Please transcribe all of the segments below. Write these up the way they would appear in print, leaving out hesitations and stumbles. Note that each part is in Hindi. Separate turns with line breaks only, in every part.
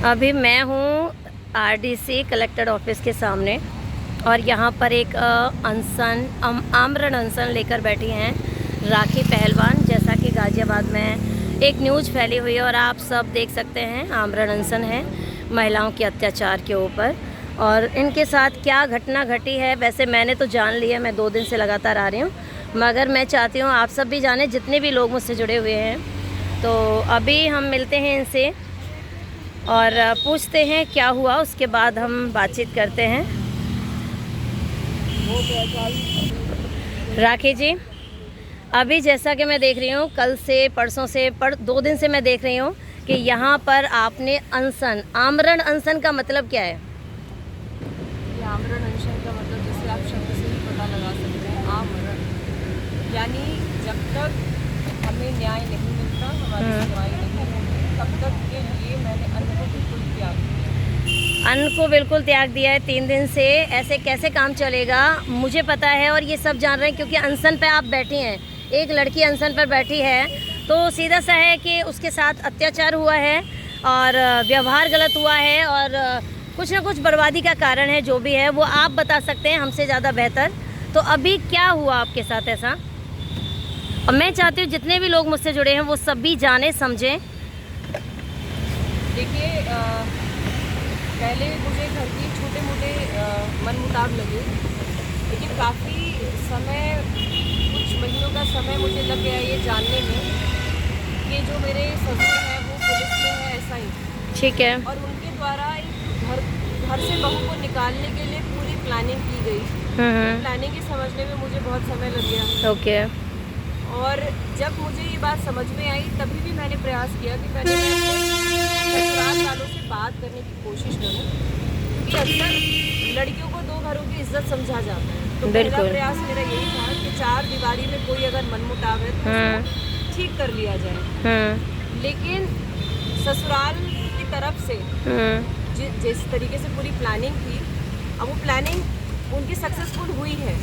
अभी मैं हूँ आरडीसी कलेक्टर ऑफिस के सामने और यहाँ पर एक आमरण अनशन लेकर बैठी हैं राखी पहलवान। जैसा कि गाज़ियाबाद में एक न्यूज़ फैली हुई है और आप सब देख सकते हैं, आमरण अनशन है महिलाओं के अत्याचार के ऊपर। और इनके साथ क्या घटना घटी है, वैसे मैंने तो जान लिया, मैं 2 दिन से लगातार आ रही हूँ, मगर मैं चाहती हूँ आप सब भी जानें, जितने भी लोग मुझसे जुड़े हुए हैं। तो अभी हम मिलते हैं इनसे और पूछते हैं क्या हुआ, उसके बाद हम बातचीत करते हैं। राखी जी, अभी जैसा कि मैं देख रही हूँ, कल से परसों से 2 दिन से मैं देख रही हूँ कि यहाँ पर आपने अनशन, आमरण अनशन का मतलब क्या है?
ये आमरण अनशन का मतलब, जैसे आप शब्द से ही पता लगा सकते हैं, आमरण यानी जब तक हमें न्याय नहीं मिलता, हमारी सुनवाई नहीं होती, तब तक के लिए मैंने अन्न को बिल्कुल त्याग दिया।
अन्न को बिल्कुल त्याग दिया है 3 दिन से। ऐसे कैसे काम चलेगा? मुझे पता है और ये सब जान रहे हैं, क्योंकि अनशन पे आप बैठी हैं, एक लड़की अनशन पर बैठी है, तो सीधा सा है कि उसके साथ अत्याचार हुआ है और व्यवहार गलत हुआ है और कुछ ना कुछ बर्बादी का कारण है। जो भी है वो आप बता सकते हैं हमसे ज़्यादा बेहतर। तो अभी क्या हुआ आपके साथ ऐसा? और मैं चाहती हूँ जितने भी लोग मुझसे जुड़े हैं वो सभी जाने समझें।
देखिए, पहले मुझे घर की छोटे मोटे मनमुटाव लगे, लेकिन काफ़ी समय, कुछ महीनों का समय मुझे लग गया ये जानने में कि जो मेरे ससुर हैं वो पुलिस में है, ऐसा ही।
ठीक है।
और उनके द्वारा एक घर से बहू को निकालने के लिए पूरी प्लानिंग की गई। प्लानिंग ही समझने में मुझे बहुत समय लग गया।
ओके।
और जब मुझे ये बात समझ में आई, तभी भी मैंने प्रयास किया कि पहले मैं ससुराल वालों से बात करने की कोशिश करूं, क्योंकि अक्सर लड़कियों को 2 घरों की इज्जत समझा जाता है। तो पहला प्रयास मेरा यही था कि 4 दीवारी में कोई अगर मनमुटाव है तो उसको ठीक कर लिया जाए। लेकिन ससुराल की तरफ से जिस तरीके से पूरी प्लानिंग थी, अब वो प्लानिंग उनकी सक्सेसफुल हुई है।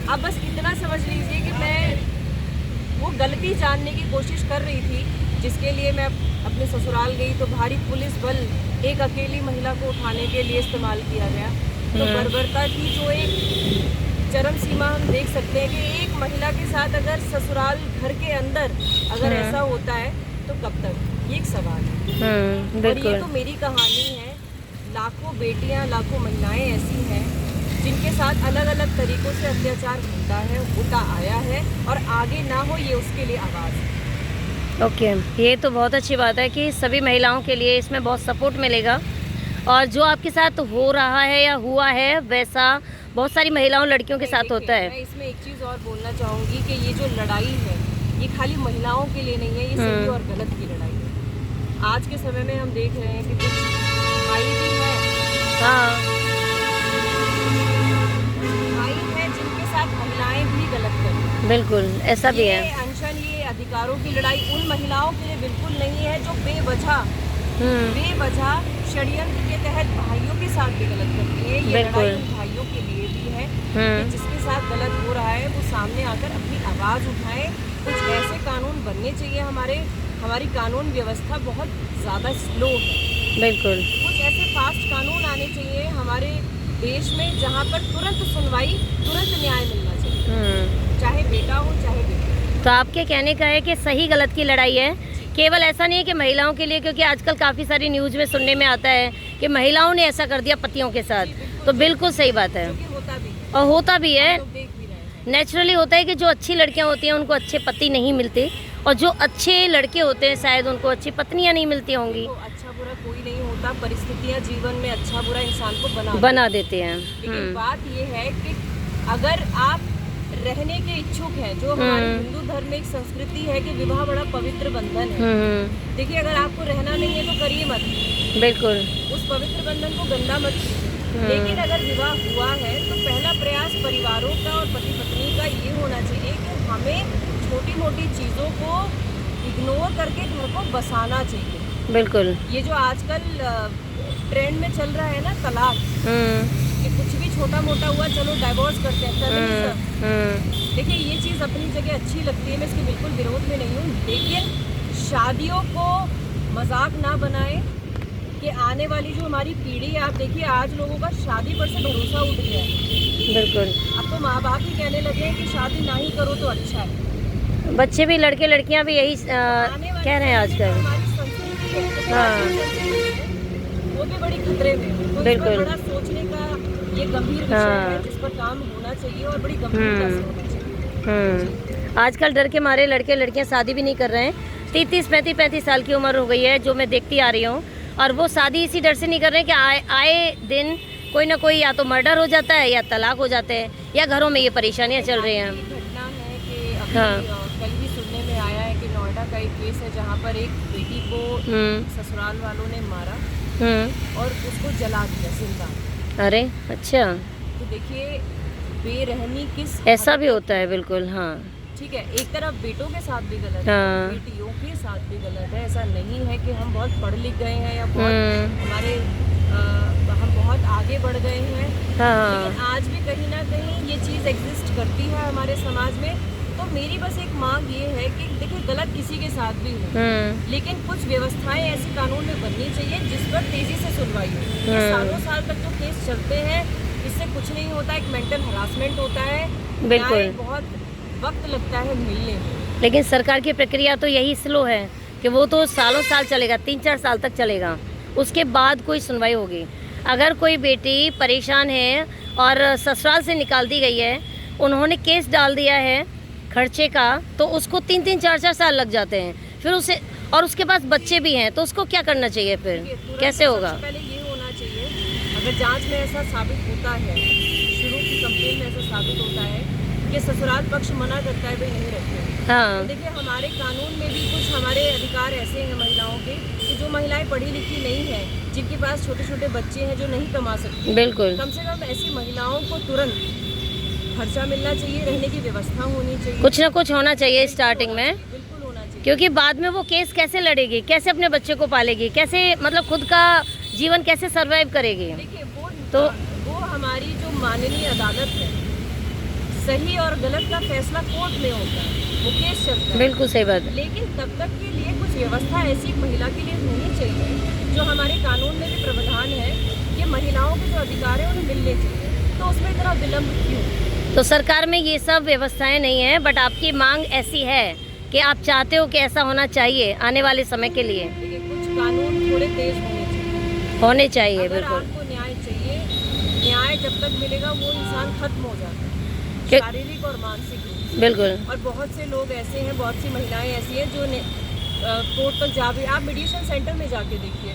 अब बस इतना समझ लीजिए कि मैं वो गलती जानने की कोशिश कर रही थी, जिसके लिए मैं अपने ससुराल गई तो भारी पुलिस बल एक अकेली महिला को उठाने के लिए इस्तेमाल किया गया। तो बर्बरता की जो एक चरम सीमा हम देख सकते हैं कि एक महिला के साथ अगर ससुराल घर के अंदर अगर ऐसा होता है तो कब तक, ये एक सवाल है। और ये तो मेरी कहानी है, लाखों बेटियां, लाखों महिलाएं ऐसी हैं जिनके साथ अलग अलग तरीकों से अत्याचार होता आया है और आगे ना हो, ये उसके लिए आवाज़ है।
ओके, ये तो बहुत अच्छी बात है कि सभी महिलाओं के लिए इसमें बहुत सपोर्ट मिलेगा। और जो आपके साथ हो रहा है या हुआ है, वैसा बहुत सारी महिलाओं, लड़कियों के साथ होता है।
मैं इसमें एक चीज़ और बोलना चाहूँगी कि ये जो लड़ाई है, ये खाली महिलाओं के लिए नहीं है, ये सही और गलत की लड़ाई है। आज के समय में हम देख रहे हैं कि कुछ भाई भी हैं, भाई हैं जिनके साथ महिलाएं भी गलत कर रही हैं।
बिल्कुल, ऐसा भी है।
अनशन, ये अधिकारों की लड़ाई उन महिलाओं के लिए बिल्कुल नहीं है जो बेवजह षड्यंत्र के तहत भाइयों के साथ भी गलत करती है। ये लड़ाई उन भाइयों के लिए भी है कि जिसके साथ गलत हो रहा है वो सामने आकर अपनी आवाज़ उठाए। कुछ ऐसे कानून बनने चाहिए, हमारी कानून व्यवस्था बहुत ज़्यादा स्लो है।
बिल्कुल,
कुछ ऐसे फास्ट कानून आने चाहिए हमारे देश में, जहाँ पर तुरंत सुनवाई, तुरंत न्याय मिलना चाहिए, चाहे बेटा हो चाहे बेटी।
तो आपके कहने का है कि सही गलत की लड़ाई है, केवल ऐसा नहीं है कि महिलाओं के लिए, क्योंकि आजकल काफ़ी सारी न्यूज़ में सुनने में आता है कि महिलाओं ने ऐसा कर दिया पतियों के साथ। तो बिल्कुल सही बात है, और होता भी है, नेचुरली होता है कि जो अच्छी लड़कियां होती हैं उनको अच्छे पति नहीं मिलते, और जो अच्छे लड़के होते हैं शायद उनको अच्छी पत्नियां नहीं मिलती होंगी।
तो अच्छा बुरा कोई नहीं होता, परिस्थितियाँ जीवन में अच्छा बुरा इंसान को
बना देते हैं।
लेकिन बात ये है कि अगर आप रहने के इच्छुक हैं, जो हमारे हिंदू धर्म में एक संस्कृति है कि विवाह बड़ा पवित्र बंधन है। देखिए, अगर आपको रहना नहीं है तो करिए मत, बिल्कुल उस पवित्र बंधन को गंदा मत कीजिए। लेकिन अगर विवाह हुआ है तो पहला प्रयास परिवारों का और पति पत्नी का ये होना चाहिए कि हमें छोटी मोटी चीज़ों को इग्नोर करके घर को बसाना चाहिए।
बिल्कुल,
ये जो आजकल ट्रेंड में चल रहा है ना, तलाक, कि कुछ भी छोटा मोटा हुआ चलो डाइवोर्स करते हैं, फेमिनिज्म। देखिए, ये चीज़ अपनी जगह अच्छी लगती है, मैं इसके बिल्कुल विरोध में नहीं हूँ, लेकिन शादियों को मजाक ना बनाएं, कि आने वाली जो हमारी पीढ़ी है, आप देखिए आज लोगों का शादी पर से भरोसा उठ गया है।
बिल्कुल,
अब तो माँ बाप ही कहने लगे हैं कि शादी ना ही करो तो अच्छा है।
बच्चे भी, लड़के लड़कियां भी यही कह रहे हैं आजकल।
हमारी संस्कृति है, तो
हाँ।
प्राचीन संस्कृति है, वो भी बड़ी खतरे में है। तो इस
बिल्कुल।
पर बड़ा सोचने का ये गंभीर विषय
हाँ।
है, जिस पर काम होना चाहिए और बड़ी गंभीरता से होना चाहिए।
आजकल डर के मारे लड़के लड़कियां शादी भी नहीं कर रहे हैं। 30, 35 साल की उम्र हो गई है, जो मैं देखती आ रही हूँ, और वो शादी इसी डर से नहीं कर रहे हैं कि आए दिन कोई ना कोई या तो मर्डर हो जाता है या तलाक हो जाते हैं, या घरों में ये परेशानियां चल रही हैं।
घटना है कि अभी
हाँ।
कल ही सुनने में आया है कि नोएडा का एक केस है जहाँ पर एक बेटी को ससुराल वालों ने मारा और उसको जला दिया जिंदा।
अरे अच्छा,
तो देखिए बेरहमी किस
ऐसा भी होता है। बिल्कुल, हाँ।
ठीक है, एक तरफ बेटों के साथ भी गलत है,
हाँ।
बेटियों के साथ भी गलत है। ऐसा नहीं है कि हम बहुत पढ़ लिख गए हैं या बहुत हमारे हम बहुत आगे बढ़ गए हैं,
हाँ।
लेकिन आज भी कहीं ना कहीं ये चीज़ एग्जिस्ट करती है हमारे समाज में। तो मेरी बस एक मांग ये है कि देखिए गलत किसी के साथ भी हो, लेकिन कुछ व्यवस्थाएं ऐसी कानून में बननी चाहिए जिस पर तेजी से सुनवाई हो। ये सालों साल तक जो केस चलते हैं, इससे कुछ नहीं होता, एक मेंटल हरासमेंट होता है,
बिल्कुल।
न्याय बहुत वक्त लगता है मिलने में।
लेकिन सरकार की प्रक्रिया तो यही स्लो है कि वो तो सालों साल चलेगा, 3-4 साल तक चलेगा, उसके बाद कोई सुनवाई होगी। अगर कोई बेटी परेशान है और ससुराल से निकाल दी गई है, उन्होंने केस डाल दिया है खर्चे का, तो उसको 3-3, 4-4 साल लग जाते हैं, फिर उसे, और उसके पास बच्चे भी हैं, तो उसको क्या करना चाहिए फिर, कैसे होगा?
सबसे पहले ये होना चाहिए, अगर जांच में ऐसा साबित होता है, शुरू की कंप्लेन में ऐसा साबित होता है कि ससुराल पक्ष मना करता है भाई नहीं रखते,
हाँ।
तो देखिए हमारे कानून में भी कुछ हमारे अधिकार ऐसे हैं महिलाओं के कि जो महिलाएं पढ़ी लिखी नहीं है, जिनके पास छोटे छोटे बच्चे हैं, जो नहीं कमा सकती,
बिल्कुल,
कम से कम ऐसी महिलाओं को तुरंत खर्चा मिलना चाहिए, रहने की व्यवस्था होनी चाहिए,
कुछ ना कुछ होना चाहिए स्टार्टिंग में,
बिल्कुल होना चाहिए।
क्योंकि बाद में वो केस कैसे लड़ेगी, कैसे अपने बच्चे को पालेगी, कैसे मतलब खुद का जीवन कैसे सरवाइव करेगी?
देखिए वो हमारी जो माननीय अदालत है, सही और गलत का फैसला कोर्ट में होता है, वो केस चलता है,
बिल्कुल सही बात है।
लेकिन तब तक के लिए कुछ व्यवस्था ऐसी महिला के लिए होनी चाहिए, जो हमारे कानून में भी प्रावधान है कि महिलाओं के जो अधिकार है उन्हें मिलने चाहिए, तो उसमें इतना विलम्ब क्यों?
तो सरकार में ये सब व्यवस्थाएं नहीं है, बट आपकी मांग ऐसी है कि आप चाहते हो कि ऐसा होना चाहिए आने वाले समय के लिए।
देखिए कुछ कानून थोड़े तेज
होने चाहिए,
अगर
बिल्कुल।
आपको न्याय चाहिए, न्याय जब तक मिलेगा वो इंसान खत्म हो जाता है,
कि-
शारीरिक और मानसिक रूप से।
बिल्कुल,
और बहुत से लोग ऐसे हैं, बहुत सी महिलाएं ऐसी हैं जो कोर्ट तक जा भी, आप मेडिएशन सेंटर में जाके देखिए,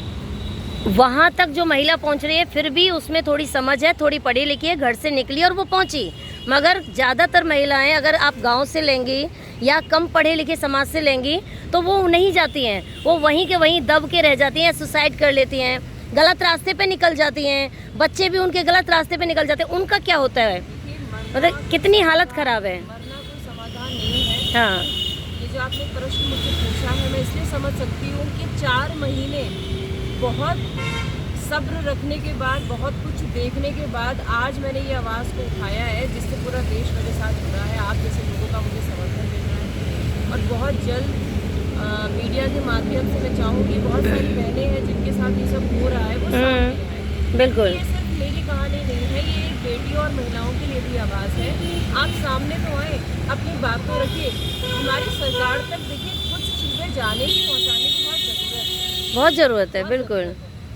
वहाँ तक जो महिला पहुँच रही है, फिर भी उसमें थोड़ी समझ है, थोड़ी पढ़ी लिखी है, घर से निकली और वो पहुँची। मगर ज़्यादातर महिलाएं अगर आप गांव से लेंगी या कम पढ़े लिखे समाज से लेंगी, तो वो नहीं जाती हैं, वो वहीं के वहीं दब के रह जाती हैं, सुसाइड कर लेती हैं, गलत रास्ते पे निकल जाती हैं, बच्चे भी उनके गलत रास्ते पे निकल जाते हैं। उनका क्या होता है, मतलब कितनी हालत ख़राब है।
मरना कोई समाधान नहीं है।
हाँ,
ये जो आपने प्रश्न मुझसे पूछा है, मैं इसलिए समझ सकती हूँ कि 4 महीने बहुत सब्र रखने के बाद, बहुत कुछ देखने के बाद आज मैंने ये आवाज़ को उठाया है, जिससे पूरा देश मेरे साथ जुड़ा है। आप जैसे लोगों का मुझे समर्थन मिल रहा है, और बहुत जल्द मीडिया के माध्यम से मैं चाहूँगी, बहुत सारी बहनें हैं जिनके साथ ये सब हो रहा है, वो सामने आए।
बिल्कुल।
ये सिर्फ मेरी कहानी नहीं है, ये एक बेटियों और महिलाओं के लिए भी आवाज़ है। आप सामने तो आए, अपनी बात तो रखिए, हमारी सरकार तक देखिए कुछ चीज़ें जाने की, पहुँचाने की
बहुत ज़रूरत है, बिल्कुल।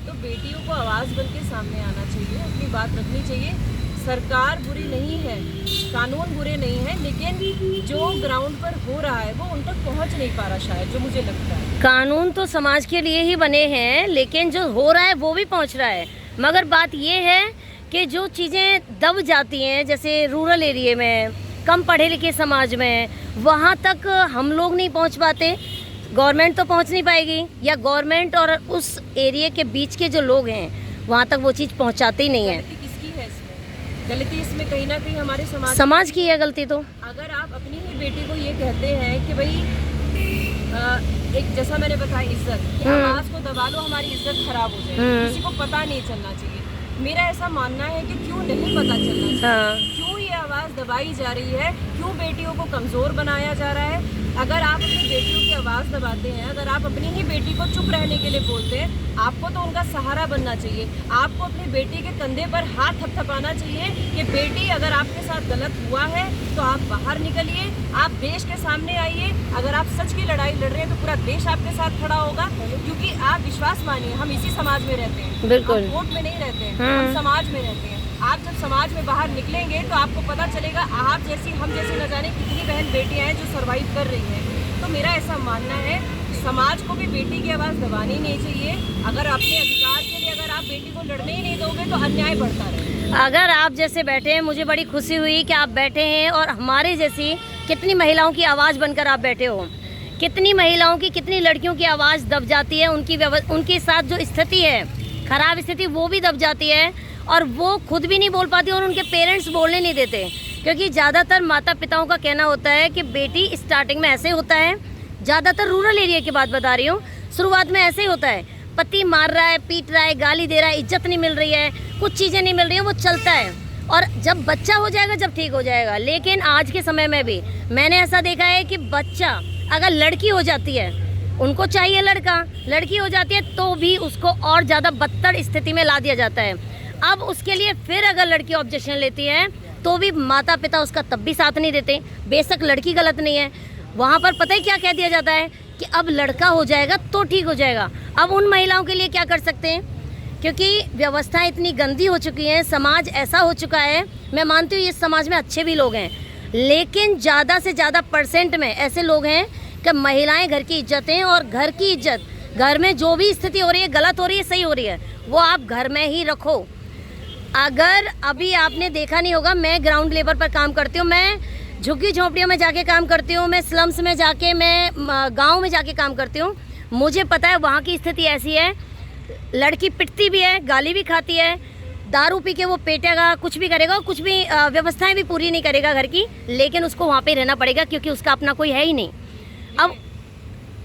तो बेटियों को आवाज़ बन के सामने आना चाहिए, अपनी बात रखनी चाहिए। सरकार बुरी नहीं है, कानून बुरे नहीं है, लेकिन जो ग्राउंड पर हो रहा है वो उन तक पहुंच नहीं पा रहा, शायद, जो मुझे लगता है।
कानून तो समाज के लिए ही बने हैं, लेकिन जो हो रहा है वो भी पहुंच रहा है। मगर बात ये है कि जो चीज़ें दब जाती हैं, जैसे रूरल एरिया में, कम पढ़े लिखे समाज में, वहाँ तक हम लोग नहीं पहुँच पाते, गवर्नमेंट तो पहुँच नहीं पाएगी, या गवर्नमेंट और उस एरिया के बीच के जो लोग हैं वहाँ तक वो चीज़ पहुँचाते ही नहीं है।
गलती किसकी है इसमें? गलती इसमें कहीं ना कहीं हमारे
समाज की है गलती तो।
अगर आप अपनी ही बेटी को ये कहते हैं कि भाई एक, जैसा मैंने बताया, इज्जत, कि आवाज़ को दबा लो, हमारी इज्जत खराब हो जाएगी, किसी को पता नहीं चलना चाहिए। मेरा ऐसा मानना है कि क्यों नहीं पता चलना चाहिए, क्यों ये आवाज़ आवाज़ दबाई जा रही है, क्यों बेटियों को कमज़ोर बनाया जा रहा है। अगर आप अपनी बेटियों की आवाज़ दबाते हैं, अगर आप अपनी ही बेटी को चुप रहने के लिए बोलते हैं, आपको तो उनका सहारा बनना चाहिए। आपको अपनी बेटी के कंधे पर हाथ थपथपाना चाहिए कि बेटी अगर आपके साथ गलत हुआ है तो आप बाहर निकलिए, आप देश के सामने आइए। अगर आप सच की लड़ाई लड़ रहे हैं तो पूरा देश आपके साथ खड़ा होगा, क्योंकि आप विश्वास मानिए, हम इसी समाज में रहते हैं,
बिल्कुल।
हम वोट में नहीं रहते हैं, हम समाज में रहते हैं। आप जब समाज में बाहर निकलेंगे तो आपको पता चलेगा आप जैसी हम जैसी न जाने कितनी बहन बेटियां हैं जो सरवाइव कर रही हैं। तो मेरा ऐसा मानना है समाज को भी बेटी की आवाज़ दबानी नहीं चाहिए। अगर अपने अधिकार के लिए अगर आप बेटी को लड़ने ही नहीं दोगे तो अन्याय बढ़ता रहेगा।
अगर आप जैसे बैठे हैं, मुझे बड़ी खुशी हुई कि आप बैठे हैं और हमारे जैसी कितनी महिलाओं की आवाज़ बनकर आप बैठे हो। कितनी महिलाओं की, कितनी लड़कियों की आवाज़ दब जाती है, उनके साथ जो स्थिति है, खराब स्थिति, वो भी दब जाती है और वो खुद भी नहीं बोल पाती और उनके पेरेंट्स बोलने नहीं देते। क्योंकि ज़्यादातर माता पिताओं का कहना होता है कि बेटी स्टार्टिंग में ऐसे होता है, ज़्यादातर रूरल एरिया की बात बता रही हूँ, शुरुआत में ऐसे ही होता है, पति मार रहा है, पीट रहा है, गाली दे रहा है, इज्जत नहीं मिल रही है, कुछ चीज़ें नहीं मिल रही हैं, वो चलता है और जब बच्चा हो जाएगा जब ठीक हो जाएगा। लेकिन आज के समय में भी मैंने ऐसा देखा है कि बच्चा अगर लड़की हो जाती है, उनको चाहिए लड़का, लड़की हो जाती है तो भी उसको और ज़्यादा बदतर स्थिति में ला दिया जाता है। अब उसके लिए फिर अगर लड़की ऑब्जेक्शन लेती है तो भी माता पिता उसका तब भी साथ नहीं देते। बेशक लड़की गलत नहीं है, वहाँ पर पता है क्या कह दिया जाता है कि अब लड़का हो जाएगा तो ठीक हो जाएगा। अब उन महिलाओं के लिए क्या कर सकते हैं, क्योंकि व्यवस्था इतनी गंदी हो चुकी है, समाज ऐसा हो चुका है। मैं मानती हूँ इस समाज में अच्छे भी लोग हैं, लेकिन ज़्यादा से ज़्यादा % में ऐसे लोग हैं कि महिलाएं घर की इज्जत हैं और घर की इज्जत, घर में जो भी स्थिति हो रही है, गलत हो रही है, सही हो रही है, वो आप घर में ही रखो। अगर अभी आपने देखा नहीं होगा, मैं ग्राउंड लेवल पर काम करती हूँ, मैं झुग्गी झोंपड़ियों में जाके काम करती हूँ, मैं स्लम्स में जाके, मैं गांव में जाके काम करती हूँ। मुझे पता है वहाँ की स्थिति ऐसी है, लड़की पिटती भी है, गाली भी खाती है, दारू पी के वो पेटेगा, कुछ भी करेगा, कुछ भी व्यवस्थाएं भी पूरी नहीं करेगा घर की, लेकिन उसको वहाँ पे रहना पड़ेगा क्योंकि उसका अपना कोई है ही नहीं। अब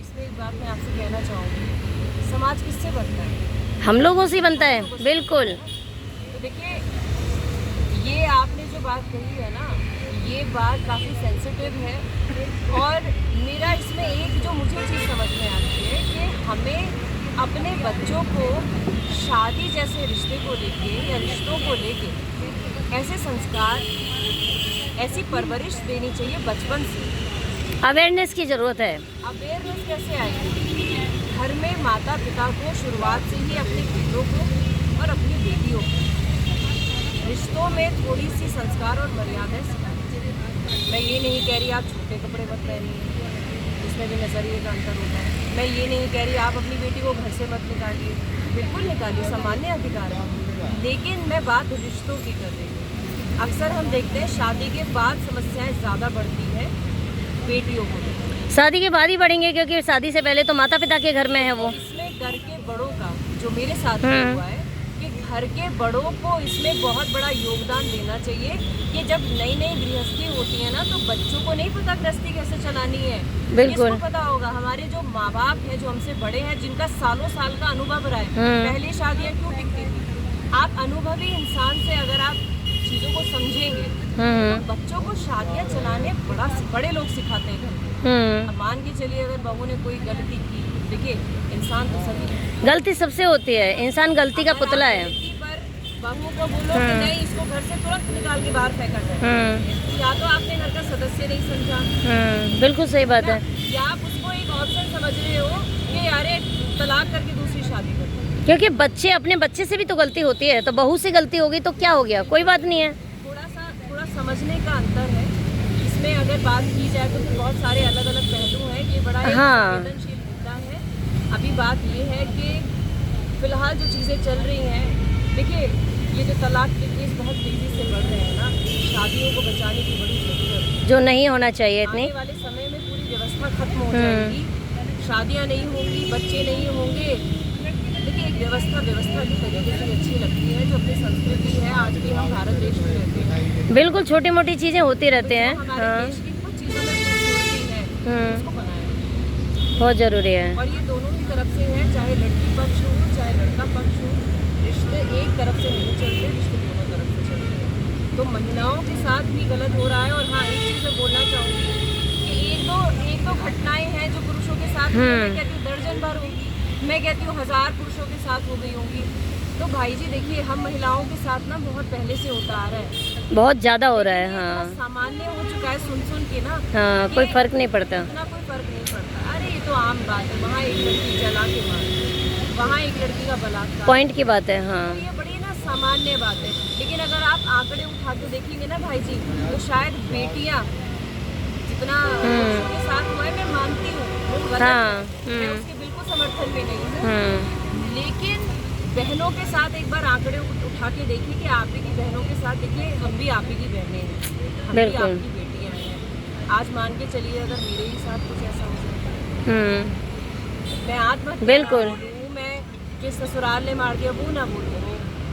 इसमें एक बात मैं आपसे कहना चाहूँगी, समाज किससे बनता है?
हम लोगों से बनता है, बिल्कुल।
तो देखिए, ये आपने जो बात कही है ना, ये बात काफ़ी सेंसिटिव है और मेरा इसमें एक जो मुझे चीज़ समझ में आती है कि हमें अपने बच्चों को शादी जैसे रिश्ते को लेके या रिश्तों को लेके ऐसे संस्कार, ऐसी परवरिश देनी चाहिए बचपन से।
अवेयरनेस की ज़रूरत है।
अवेयरनेस कैसे आएगी? घर में माता पिता को शुरुआत से ही अपने बेटों को और अपनी बेटियों को रिश्तों में थोड़ी सी संस्कार और मर्यादाएं सिखानी चाहिए। मैं ये नहीं कह रही आप छोटे कपड़े मत पहनिए, उसमें भी नज़रिए का अंतर होता है। मैं ये नहीं कह रही आप अपनी बेटी को घर से मत निकालिए, बिल्कुल निकालिए, सामान्य अधिकार है। लेकिन मैं बात रिश्तों की कर रही हूँ। अक्सर हम देखते हैं शादी के बाद समस्याएं ज़्यादा बढ़ती हैं बेटियों को।
शादी के बाद ही बढ़ेंगे क्योंकि शादी से पहले तो माता पिता के घर में है वो।
इसमें घर के बड़ों का, जो मेरे साथ हुआ है, कि घर के बड़ों को इसमें बहुत बड़ा योगदान देना चाहिए कि जब नई नई गृहस्थी होती है ना, तो बच्चों को नहीं पता गृहस्थी कैसे चलानी है,
बिल्कुल
किसको पता होगा? हमारे जो माँ बाप हैं, जो हमसे बड़े हैं, जिनका सालों साल का अनुभव रहा है, पहली शादियाँ क्यों टिकती थी? आप अनुभवी इंसान से अगर आप चीज़ों को समझेंगे तो बच्चों को शादियाँ चलाने बड़े लोग सिखाते हैं। अब मान के चलिए अगर बहू ने कोई गलती की, देखिए इंसान तो सभी,
गलती सबसे होती है, इंसान गलती का पुतला है।
पर बहू को बोलो कि नहीं, इसको घर से तुरंत निकाल के बाहर फेंका जाए, या तो आपने घर का सदस्य नहीं समझा,
बिल्कुल सही बात है,
या आप उसको एक ऑप्शन समझ रहे हो कि यारे तलाक करके दूसरी शादी कर।
क्योंकि बच्चे, अपने बच्चे से भी तो गलती होती है, तो बहू से गलती होगी तो क्या हो गया, कोई बात नहीं है।
थोड़ा समझने का अंतर है इसमें। अगर बात की जाए तो फिर बहुत सारे अलग अलग पहलू हैं, ये बड़ा संवेदनशील मुद्दा है। अभी बात ये है कि फिलहाल जो चीज़ें चल रही हैं, देखिए ये जो तलाक के केस बहुत तेज़ी से बढ़ रहे हैं ना, शादियों को बचाने की बड़ी ज़रूरत है,
जो नहीं होना चाहिए इतनी।
आने वाले समय में पूरी व्यवस्था खत्म हो जाएगी, शादियाँ नहीं होंगी, बच्चे नहीं होंगे। देखिए एक व्यवस्था की तरीके से अच्छी लगती है, जो अपनी संस्कृति है, आज भी हम भारत देश में रहते हैं,
बिल्कुल छोटी मोटी चीज़ें होती रहते हैं।
हमारे देश की कुछ चीज़ों में खूबसूरती है, उसको बनाया
बहुत ज़रूरी है।
और ये दोनों ही तरफ से है, चाहे लड़की पक्ष हो चाहे लड़का पक्ष हो, रिश्ते एक तरफ से नहीं चलते, रिश्ते दोनों तरफ से चलते हैं। तो महिलाओं के साथ भी गलत हो रहा है। और हाँ, एक चीज़ मैं बोलना चाहूँगी कि एक दो घटनाएं हैं जो पुरुषों के साथ हुई हैं। मैं कहती हूँ दर्जन भर होगी, मैं कहती हूँ 1000 पुरुषों के साथ हो गई होंगी। तो भाई जी देखिए, हम महिलाओं के साथ ना बहुत पहले से होता आ रहा है,
बहुत ज़्यादा हो रहा है।
ये
हाँ
बहुत सामान्य हो चुका है सुन के ना।
हाँ, कोई
ये
फर्क नहीं पड़ता।
इतना कोई फर्क नहीं पड़ता। अरे ये तो आम बात है, वहाँ एक लड़की जला के मार, वहाँ एक लड़की का बलात्कार,
पॉइंट की बात है। हाँ
तो ये बड़ी ना सामान्य बात है। लेकिन अगर आप आंकड़े उठा के देखेंगे ना भाई जी, तो शायद बेटियां जितना पुरुषों के साथ हुआ है, मैं मानती हूँ वो गलत है, मैं उसके बिल्कुल समर्थन में नहीं हूँ। लेकिन बहनों के साथ एक बार आंकड़े उठा के देखिए कि आप ही की बहनों के साथ देखिए, हम भी आप ही की बहनें हैं, हम भी आपकी बेटियां हैं। आज मान के चलिए अगर मेरे ही साथ कुछ ऐसा हो जाता है, मैं आत्महत्या
बिल्कुल।
ना बोलूं, मैं कि ससुराल ने मार दिया वो ना बोलूं,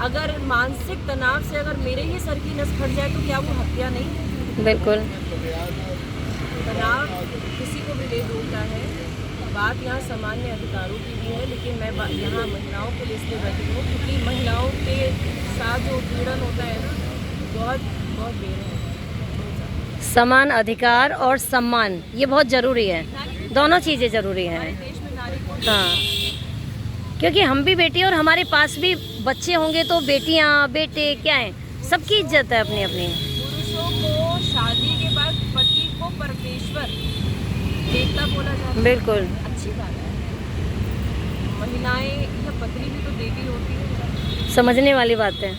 अगर मानसिक तनाव से अगर मेरे ही सर की नस फट जाए तो क्या वो हत्या नहीं?
बिल्कुल।
तनाव किसी को भी ले होता है। बात यहाँ सामान्य अधिकारों की भी है, लेकिन मैं यहाँ महिलाओं के लिए इसलिए बैठी हूँ क्योंकि महिलाओं के साथ जो पीड़न होता है ना, बहुत बहुत बेरहम है।
समान अधिकार और सम्मान ये बहुत ज़रूरी है, दोनों चीज़ें ज़रूरी हैं।
हमारे देश में नारी को
हाँ, क्योंकि हम भी बेटी और हमारे पास भी बच्चे होंगे तो बेटियाँ बेटे क्या हैं, सबकी इज्जत है अपनी अपनी।
पुरुषों को शादी के बाद पति को परमेश्वर देवता बोला जाता है,
बिल्कुल।
अच्छी बात है। महिलाएं या पत्नी भी तो देवी होती है।
समझने वाली बात है।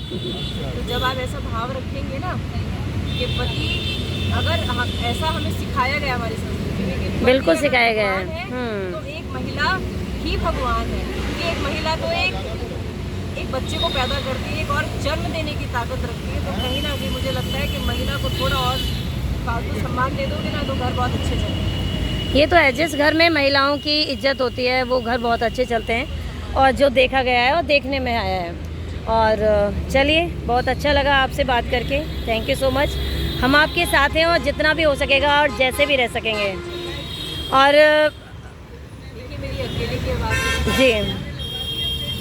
तो जब आप ऐसा भाव रखेंगे ना कि पति, अगर ऐसा हमें सिखाया गया हमारी संस्कृति में कि पति
बिल्कुल
अगर
सिखाया गया है।
भगवान तो एक महिला ही भगवान है, क्योंकि एक महिला तो एक बच्चे को पैदा करती है, एक और जन्म देने की ताकत रखती है। तो कहीं ना कहीं मुझे लगता है कि महिला को थोड़ा और फालतू सम्मान दे दोगे ना तो घर बहुत अच्छे चलेंगे।
ये तो है, जिस घर में महिलाओं की इज्जत होती है वो घर बहुत अच्छे चलते हैं, और जो देखा गया है और देखने में आया है। और चलिए, बहुत अच्छा लगा आपसे बात करके, थैंक यू सो मच। हम आपके साथ हैं और जितना भी हो सकेगा और जैसे भी रह सकेंगे। और
देखिए, मेरी अकेले की आवाज़ नहीं,
जी,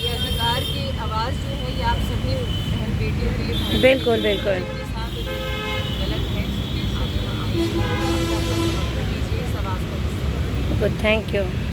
ये अधिकार की आवाज़ जो है ये आप सभी बहन बेटियों के लिए भाई
बिल्कुल बिल्कुल।
के साथ गलत है। आप कीजिए, इस आवाज़ को।
Good, thank you.